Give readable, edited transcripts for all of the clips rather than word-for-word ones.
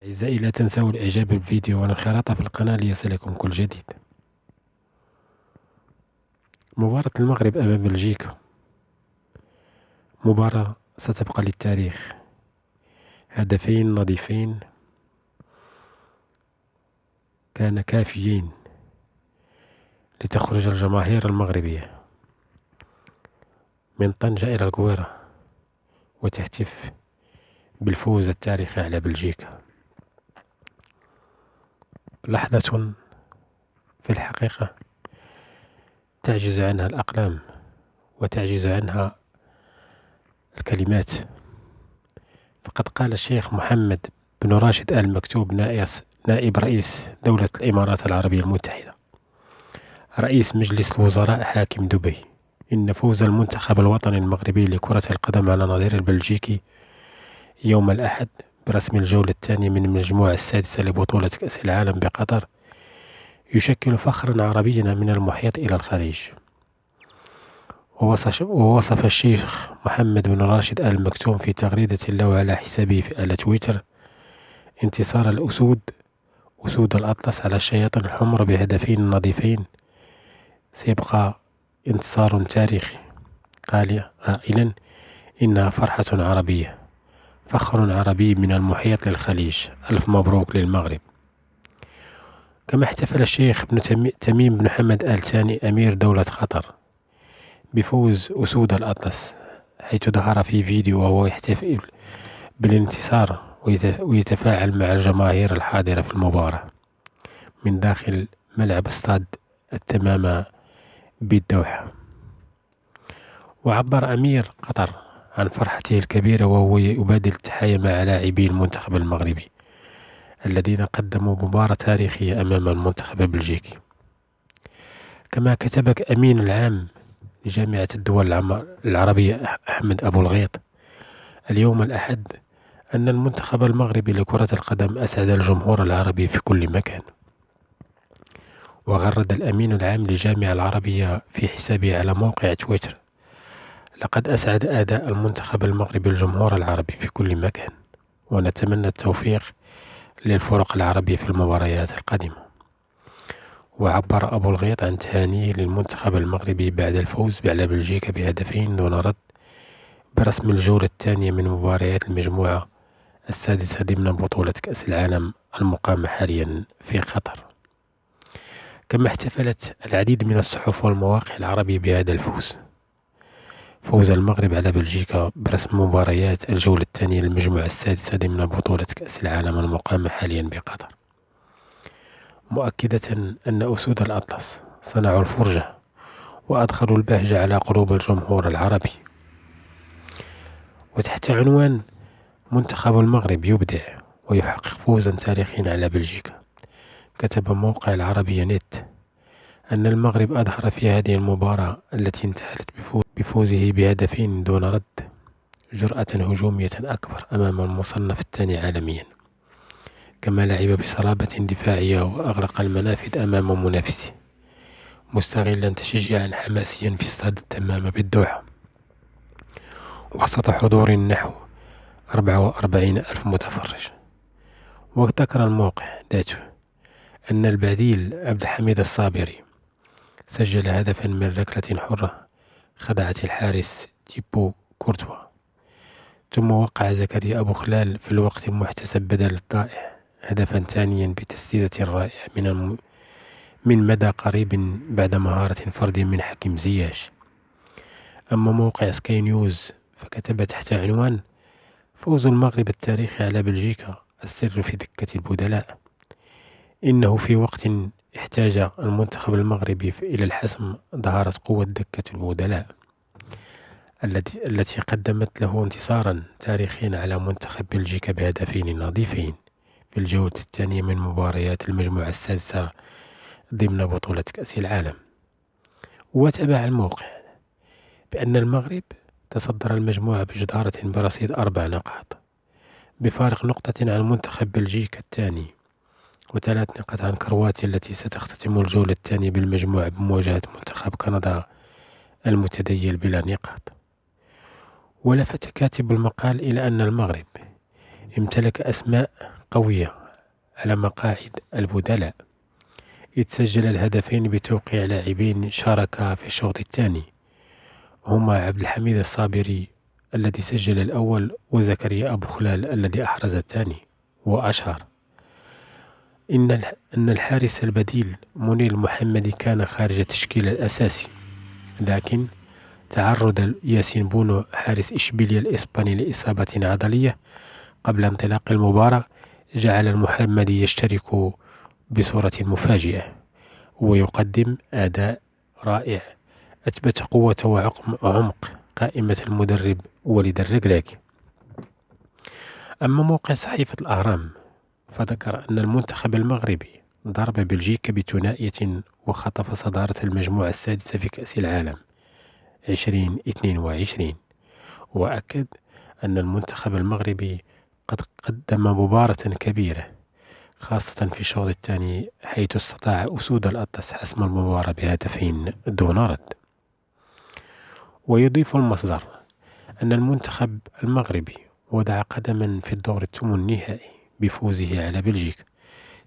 أعزائي، لا تنسوا الإعجاب بالفيديو والانخراط في القناة ليصلكم كل جديد. مباراة المغرب أمام بلجيكا مباراة ستبقى للتاريخ. هدفين نظيفين كان كافيين لتخرج الجماهير المغربية من طنجة إلى القويرة وتهتف بالفوز التاريخي على بلجيكا. لحظة في الحقيقة تعجز عنها الأقلام وتعجز عنها الكلمات. فقد قال الشيخ محمد بن راشد آل مكتوم، نائب رئيس دولة الإمارات العربية المتحدة، رئيس مجلس الوزراء حاكم دبي، إن فوز المنتخب الوطني المغربي لكرة القدم على نظير البلجيكي يوم الأحد برسم الجولة الثانية من المجموعة السادسة لبطولة كأس العالم بقطر يشكل فخرا عربيا من المحيط إلى الخليج. ووصف الشيخ محمد بن راشد آل مكتوم في تغريدة له على حسابه على تويتر انتصار أسود الأطلس على الشياطين الحمر بهدفين نظيفين سيبقى انتصار تاريخي، قائلا إنها فرحة عربية، فخر عربي من المحيط للخليج، ألف مبروك للمغرب. كما احتفل الشيخ تميم بن حمد آل ثاني أمير دولة قطر بفوز أسود الأطلس، حيث ظهر في فيديو وهو يحتفل بالانتصار ويتفاعل مع الجماهير الحاضرة في المباراة من داخل ملعب استاد التمامة بالدوحة. وعبر أمير قطر عن فرحته الكبيرة وهو يبادل التحايا مع لاعبي المنتخب المغربي الذين قدموا مباراة تاريخية أمام المنتخب البلجيكي. كما كتب أمين العام لجامعة الدول العربية أحمد أبو الغيط اليوم الأحد أن المنتخب المغربي لكرة القدم أسعد الجمهور العربي في كل مكان. وغرد الأمين العام للجامعة العربية في حسابه على موقع تويتر: لقد أسعد أداء المنتخب المغربي الجمهور العربي في كل مكان، ونتمنى التوفيق للفرق العربية في المباريات القادمة. وعبر أبو الغيط عن تهانيه للمنتخب المغربي بعد الفوز على بلجيكا بهدفين دون رد برسم الجولة الثانية من مباريات المجموعة السادسة ضمن بطولة كأس العالم المقامة حاليا في قطر. كما احتفلت العديد من الصحف والمواقع العربية بهذا فوز المغرب على بلجيكا برسم مباريات الجولة الثانية للمجموعة السادسة ضمن بطولة كأس العالم المقامة حاليا بقطر، مؤكدة أن أسود الأطلس صنعوا الفرجة وأدخلوا البهجة على قلوب الجمهور العربي. وتحت عنوان منتخب المغرب يبدع ويحقق فوزا تاريخيا على بلجيكا، كتب موقع العربية نت أن المغرب أظهر في هذه المباراة التي انتهت بفوزه بهدفين دون رد جرأة هجومية أكبر أمام المصنف الثاني عالميا، كما لعب بصلابة دفاعية وأغلق المنافذ أمام منافسه، مستغلا تشجيعا حماسيا في استاد التمامة بالدوحة وسط حضور نحو 44,000 متفرج. وذكر الموقع ذاته أن البديل عبد الحميد الصابري سجل هدفا من ركلة حرة خدعت الحارس تيبو كورتوا، ثم وقع زكريا أبو خلال في الوقت المحتسب بدل الضائع هدفا ثانيا بتسديدة رائعة من مدى قريب بعد مهارة فردية من حكيم زياش. أما موقع سكاي نيوز فكتب تحت عنوان فوز المغرب التاريخي على بلجيكا السر في دكة البدلاء، إنه في وقت احتاج المنتخب المغربي إلى الحسم ظهرت قوة دكة البدلاء التي قدمت له انتصارا تاريخيا على منتخب بلجيكا بهدفين نظيفين في الجولة الثانية من مباريات المجموعة السادسة ضمن بطولة كأس العالم. وتابع الموقع بأن المغرب تصدر المجموعة بجدارة برصيد 4 نقاط بفارق نقطة عن منتخب بلجيكا الثاني، و3 نقاط عن كرواتيا التي ستختتم الجولة الثانية بالمجموعة بمواجهة منتخب كندا المتديل بلا نقاط. ولفت كاتب المقال إلى أن المغرب امتلك أسماء قوية على مقاعد البدلاء، إذ سجل الهدفين بتوقيع لاعبين شاركا في الشوط الثاني، هما عبد الحميد الصابري الذي سجل الأول وزكريا أبو خلال الذي أحرز الثاني. وأشار أن الحارس البديل منير المحمدي كان خارج التشكيل الأساسي، لكن تعرض ياسين بونو حارس إشبيلية الإسباني لإصابة عضلية قبل انطلاق المباراة جعل المحمدي يشترك بصورة مفاجئة ويقدم أداء رائع أثبت قوة وعمق قائمة المدرب وليد الركراكي. أما موقع صحيفة الأهرام فذكر أن المنتخب المغربي ضرب بلجيكا بثنائية وخطف صدارة المجموعة السادسة في كأس العالم 2022، وأكد أن المنتخب المغربي قد قدم مباراة كبيرة خاصة في الشوط الثاني، حيث استطاع أسود الأطلس حسم المباراة بهدفين دون رد. ويضيف المصدر أن المنتخب المغربي وضع قدما في الدور الثمن النهائي بفوزه على بلجيكا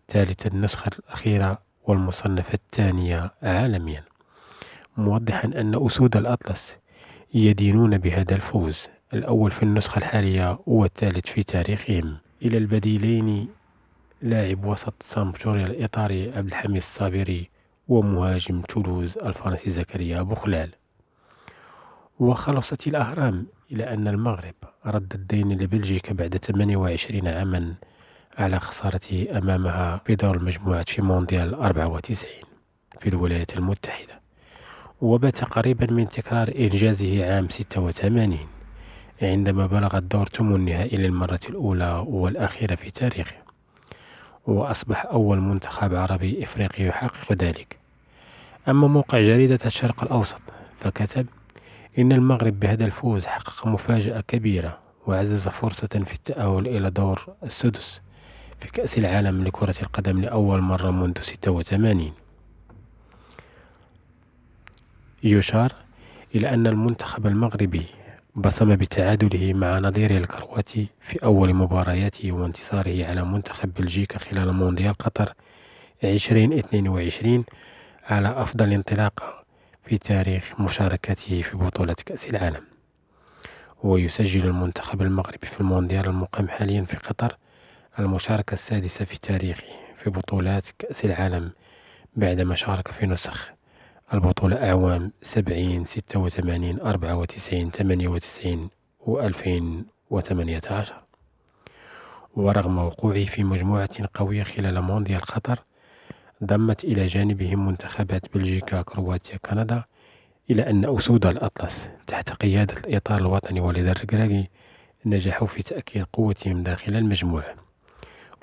ثالث النسخة الأخيرة والمصنفة الثانية عالميا، موضحا أن أسود الأطلس يدينون بهذا الفوز الأول في النسخة الحالية والثالث في تاريخهم إلى البديلين لاعب وسط سامبدوريا الإيطالي عبد الحميد الصابري ومهاجم تولوز الفرنسي زكريا أبو خلال. وخلصت الأهرام إلى أن المغرب رد الدين لبلجيكا بعد 28 عاما على خسارته أمامها في دور المجموعات في مونديال 94 في الولايات المتحدة، وبات قريبا من تكرار إنجازه عام 86 عندما بلغ الدور ثمن النهائي للمرة الأولى والأخيرة في تاريخه، وأصبح أول منتخب عربي إفريقي يحقق ذلك. أما موقع جريدة الشرق الأوسط فكتب إن المغرب بهذا الفوز حقق مفاجأة كبيرة وعزز فرصة في التأهل إلى دور السدس في كأس العالم لكرة القدم لأول مرة منذ 86. يشار إلى أن المنتخب المغربي بصم بتعادله مع نظيره الكرواتي في أول مبارياته وانتصاره على منتخب بلجيكا خلال مونديال قطر 2022 على أفضل انطلاقة في تاريخ مشاركته في بطولة كأس العالم. ويسجل المنتخب المغربي في المونديال المقام حاليا في قطر المشاركة السادسة في تاريخه في بطولات كأس العالم بعدما شارك في نسخ البطولة أعوام 70 86 94 98 و2018. ورغم وقوعه في مجموعة قوية خلال مونديال قطر ضمت إلى جانبهم منتخبات بلجيكا كرواتيا كندا، إلى أن أسود الأطلس تحت قيادة الإطار الوطني وليد الركراكي نجحوا في تأكيد قوتهم داخل المجموعة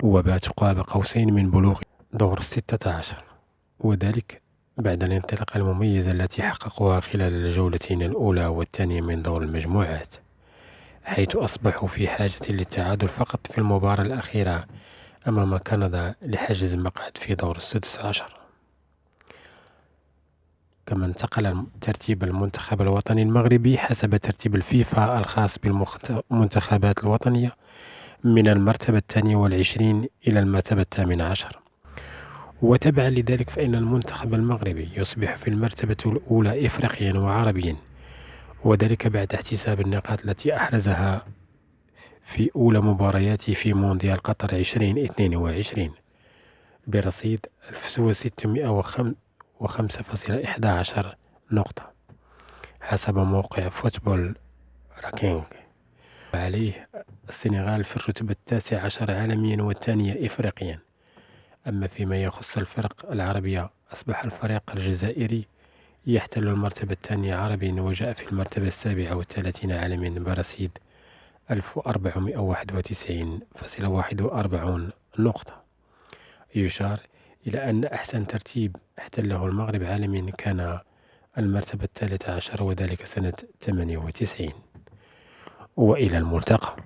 وباتوا قاب قوسين من بلوغ دور 16، وذلك بعد الانطلاقة المميزة التي حققوها خلال الجولتين الأولى والثانية من دور المجموعات، حيث أصبحوا في حاجة للتعادل فقط في المباراة الأخيرة أمام كندا لحجز مقعد في دور 16. كما انتقل ترتيب المنتخب الوطني المغربي حسب ترتيب الفيفا الخاص بالمنتخبات الوطنية من المرتبة 22 إلى المرتبة 18. وتبعا لذلك فإن المنتخب المغربي يصبح في المرتبة الأولى إفريقيا وعربيا، وذلك بعد احتساب النقاط التي أحرزها في أولى مبارياته في مونديال قطر 2022 برصيد 1605.11 نقطة حسب موقع فوتبول راكينج. وعليه السنغال في الرتبة 19 عالميا والثانية إفريقيا. أما فيما يخص الفرق العربية أصبح الفريق الجزائري يحتل المرتبة الثانية عربيا وجاء في المرتبة 37 عالميا برصيد 1491.41 نقطة. يشار إلى أن أحسن ترتيب احتله المغرب عالميا كان المرتبة 13 وذلك سنة 98. وإلى الملتقى.